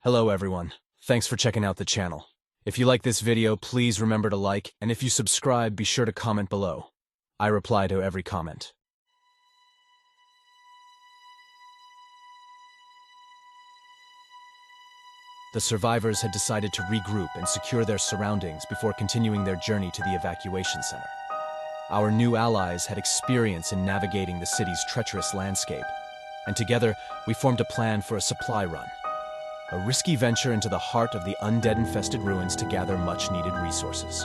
Hello everyone, thanks for checking out the channel. If you like this video, please remember to like, and if you subscribe, be sure to comment below. I reply to every comment. The survivors had decided to regroup and secure their surroundings before continuing their journey to the evacuation center. Our new allies had experience in navigating the city's treacherous landscape, and together we formed a plan for a supply run. A risky venture into the heart of the undead-infested ruins to gather much-needed resources.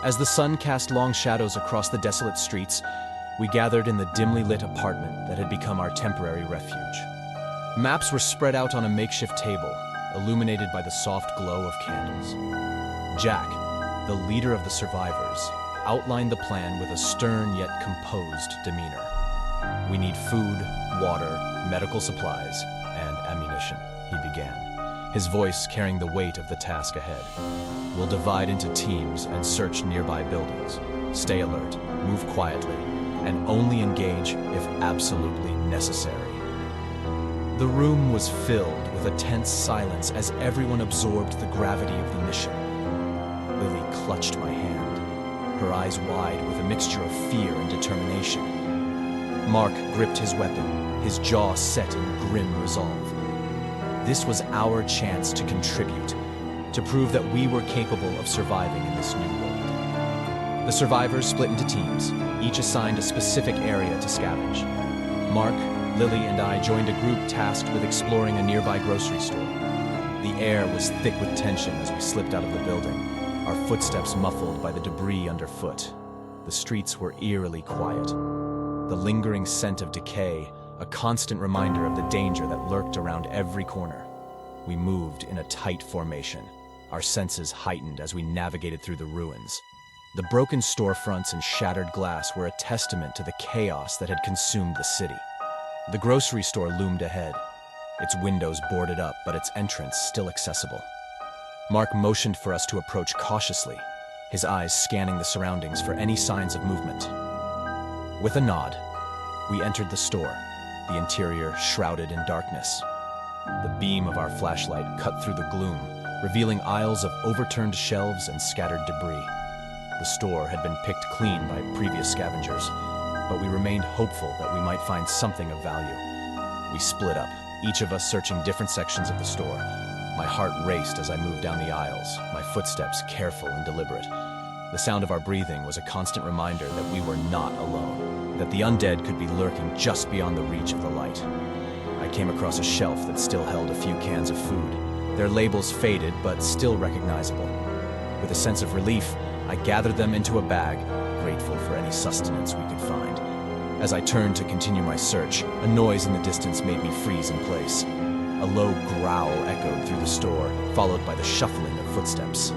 As the sun cast long shadows across the desolate streets, we gathered in the dimly lit apartment that had become our temporary refuge. Maps were spread out on a makeshift table, illuminated by the soft glow of candles. Jack, the leader of the survivors, outlined the plan with a stern yet composed demeanor. We need food, water, medical supplies, and ammunition, he began, his voice carrying the weight of the task ahead. We'll divide into teams and search nearby buildings. Stay alert, move quietly, and only engage if absolutely necessary. The room was filled with a tense silence as everyone absorbed the gravity of the mission. Lily clutched my hand, her eyes wide with a mixture of fear and determination. Mark gripped his weapon, his jaw set in grim resolve. This was our chance to contribute, to prove that we were capable of surviving in this new world. The survivors split into teams, each assigned a specific area to scavenge. Mark, Lily, and I joined a group tasked with exploring a nearby grocery store. The air was thick with tension as we slipped out of the building, our footsteps muffled by the debris underfoot. The streets were eerily quiet. The lingering scent of decay, a constant reminder of the danger that lurked around every corner. We moved in a tight formation, our senses heightened as we navigated through the ruins. The broken storefronts and shattered glass were a testament to the chaos that had consumed the city. The grocery store loomed ahead, its windows boarded up, but its entrance still accessible. Mark motioned for us to approach cautiously, his eyes scanning the surroundings for any signs of movement. With a nod, we entered the store, the interior shrouded in darkness. The beam of our flashlight cut through the gloom, revealing aisles of overturned shelves and scattered debris. The store had been picked clean by previous scavengers, but we remained hopeful that we might find something of value. We split up, each of us searching different sections of the store. My heart raced as I moved down the aisles, my footsteps careful and deliberate. The sound of our breathing was a constant reminder that we were not alone, that the undead could be lurking just beyond the reach of the light. I came across a shelf that still held a few cans of food, their labels faded but still recognizable. With a sense of relief, I gathered them into a bag, grateful for any sustenance we could find. As I turned to continue my search, a noise in the distance made me freeze in place. A low growl echoed through the store, followed by the shuffling of footsteps.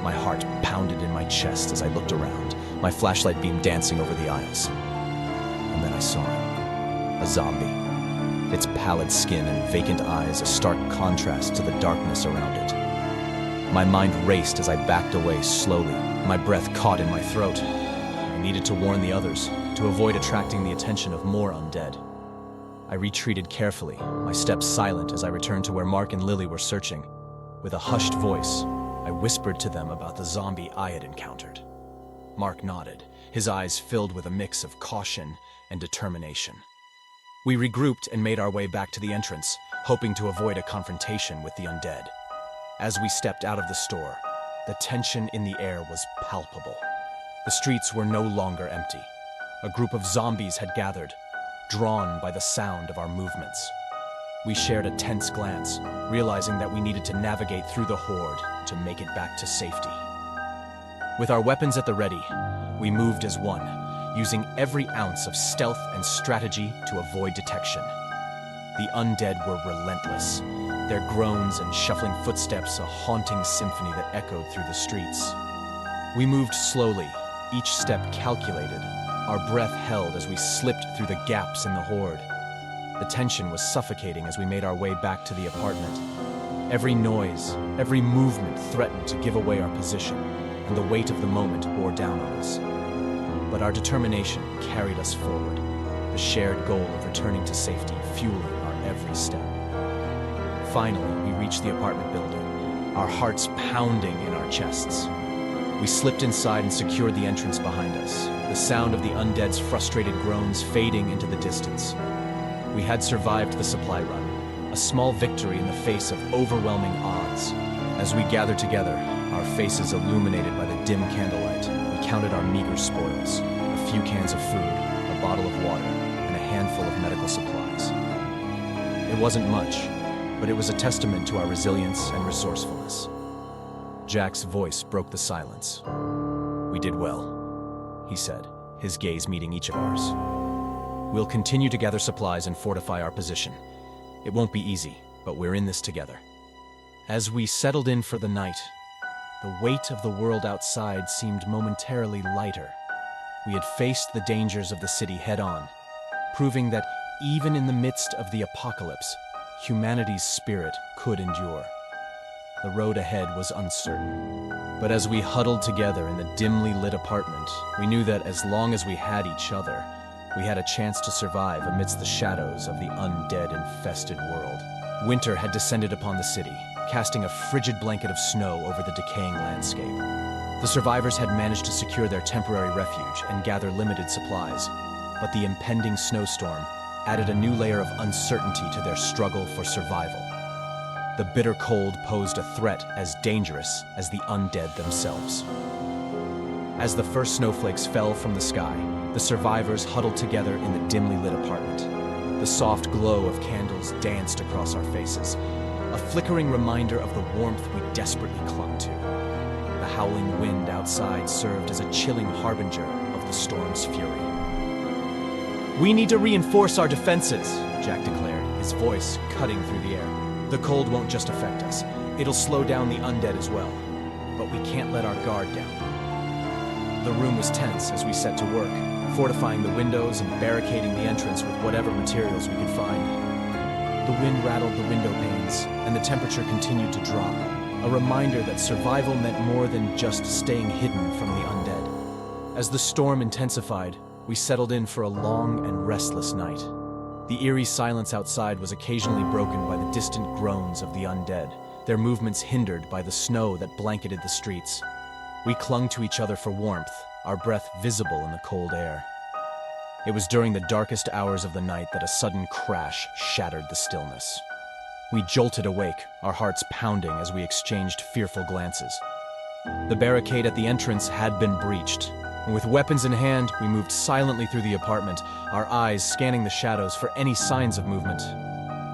My heart pounded in my chest as I looked around, my flashlight beam dancing over the aisles. And then I saw him. A zombie. Its pallid skin and vacant eyes a stark contrast to the darkness around it. My mind raced as I backed away slowly, my breath caught in my throat. I needed to warn the others, to avoid attracting the attention of more undead. I retreated carefully, my steps silent as I returned to where Mark and Lily were searching. With a hushed voice, I whispered to them about the zombie I had encountered. Mark nodded, his eyes filled with a mix of caution and determination. We regrouped and made our way back to the entrance, hoping to avoid a confrontation with the undead. As we stepped out of the store, the tension in the air was palpable. The streets were no longer empty. A group of zombies had gathered, drawn by the sound of our movements. We shared a tense glance, realizing that we needed to navigate through the horde to make it back to safety. With our weapons at the ready, we moved as one, using every ounce of stealth and strategy to avoid detection. The undead were relentless, their groans and shuffling footsteps a haunting symphony that echoed through the streets. We moved slowly, each step calculated, our breath held as we slipped through the gaps in the horde. The tension was suffocating as we made our way back to the apartment. Every noise, every movement threatened to give away our position, and the weight of the moment bore down on us. But our determination carried us forward, the shared goal of returning to safety fueling our every step. Finally, we reached the apartment building, our hearts pounding in our chests. We slipped inside and secured the entrance behind us, the sound of the undead's frustrated groans fading into the distance. We had survived the supply run, a small victory in the face of overwhelming odds. As we gathered together, our faces illuminated by the dim candlelight, we counted our meager spoils, a few cans of food, a bottle of water, and a handful of medical supplies. It wasn't much, but it was a testament to our resilience and resourcefulness. Jack's voice broke the silence. "We did well," he said, his gaze meeting each of ours. "We'll continue to gather supplies and fortify our position. It won't be easy, but we're in this together." As we settled in for the night, the weight of the world outside seemed momentarily lighter. We had faced the dangers of the city head-on, proving that even in the midst of the apocalypse, humanity's spirit could endure. The road ahead was uncertain, but as we huddled together in the dimly lit apartment, we knew that as long as we had each other, we had a chance to survive amidst the shadows of the undead-infested world. Winter had descended upon the city, casting a frigid blanket of snow over the decaying landscape. The survivors had managed to secure their temporary refuge and gather limited supplies, but the impending snowstorm added a new layer of uncertainty to their struggle for survival. The bitter cold posed a threat as dangerous as the undead themselves. As the first snowflakes fell from the sky, the survivors huddled together in the dimly lit apartment. The soft glow of candles danced across our faces, a flickering reminder of the warmth we desperately clung to. The howling wind outside served as a chilling harbinger of the storm's fury. "We need to reinforce our defenses," Jack declared, his voice cutting through the air. "The cold won't just affect us, it'll slow down the undead as well. But we can't let our guard down." The room was tense as we set to work, fortifying the windows and barricading the entrance with whatever materials we could find. The wind rattled the window panes, and the temperature continued to drop, a reminder that survival meant more than just staying hidden from the undead. As the storm intensified, we settled in for a long and restless night. The eerie silence outside was occasionally broken by the distant groans of the undead, their movements hindered by the snow that blanketed the streets. We clung to each other for warmth, our breath visible in the cold air. It was during the darkest hours of the night that a sudden crash shattered the stillness. We jolted awake, our hearts pounding as we exchanged fearful glances. The barricade at the entrance had been breached, and with weapons in hand, we moved silently through the apartment, our eyes scanning the shadows for any signs of movement.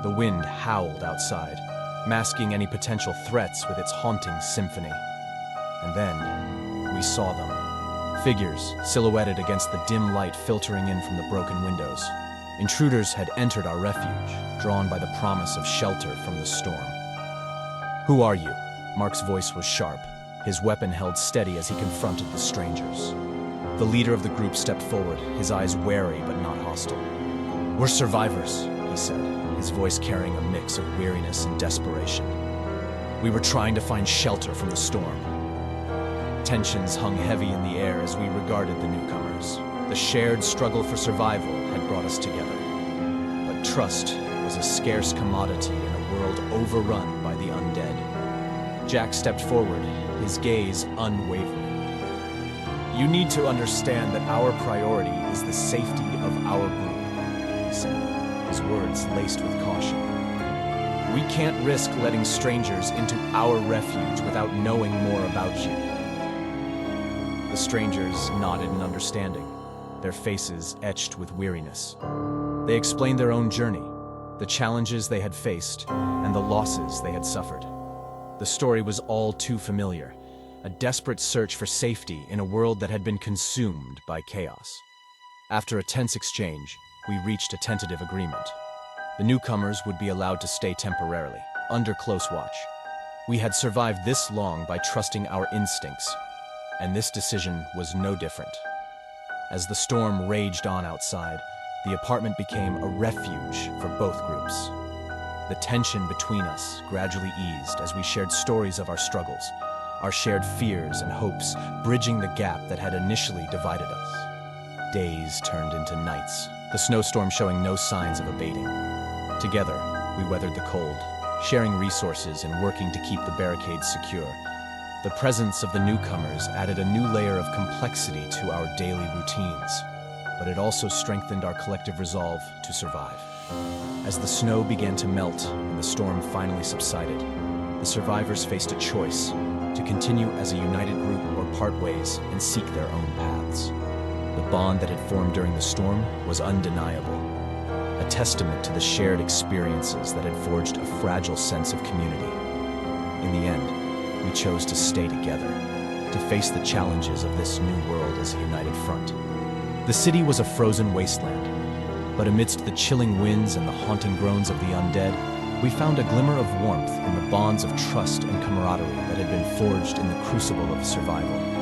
The wind howled outside, masking any potential threats with its haunting symphony. And then, we saw them. Figures silhouetted against the dim light filtering in from the broken windows. Intruders had entered our refuge, drawn by the promise of shelter from the storm. "Who are you?" Mark's voice was sharp, his weapon held steady as he confronted the strangers. The leader of the group stepped forward, his eyes wary but not hostile. "We're survivors," he said, his voice carrying a mix of weariness and desperation. "We were trying to find shelter from the storm." Tensions hung heavy in the air as we regarded the newcomers. The shared struggle for survival had brought us together. But trust was a scarce commodity in a world overrun by the undead. Jack stepped forward, his gaze unwavering. "You need to understand that our priority is the safety of our group," he said, his words laced with caution. "We can't risk letting strangers into our refuge without knowing more about you." The strangers nodded in understanding, their faces etched with weariness. They explained their own journey, the challenges they had faced, and the losses they had suffered. The story was all too familiar, a desperate search for safety in a world that had been consumed by chaos. After a tense exchange, we reached a tentative agreement. The newcomers would be allowed to stay temporarily, under close watch. We had survived this long by trusting our instincts, and this decision was no different. As the storm raged on outside, the apartment became a refuge for both groups. The tension between us gradually eased as we shared stories of our struggles, our shared fears and hopes, bridging the gap that had initially divided us. Days turned into nights, the snowstorm showing no signs of abating. Together, we weathered the cold, sharing resources and working to keep the barricades secure. The presence of the newcomers added a new layer of complexity to our daily routines, but it also strengthened our collective resolve to survive. As the snow began to melt and the storm finally subsided, the survivors faced a choice: to continue as a united group or part ways and seek their own paths. The bond that had formed during the storm was undeniable, a testament to the shared experiences that had forged a fragile sense of community. In the end, we chose to stay together, to face the challenges of this new world as a united front. The city was a frozen wasteland, but amidst the chilling winds and the haunting groans of the undead, we found a glimmer of warmth in the bonds of trust and camaraderie that had been forged in the crucible of survival.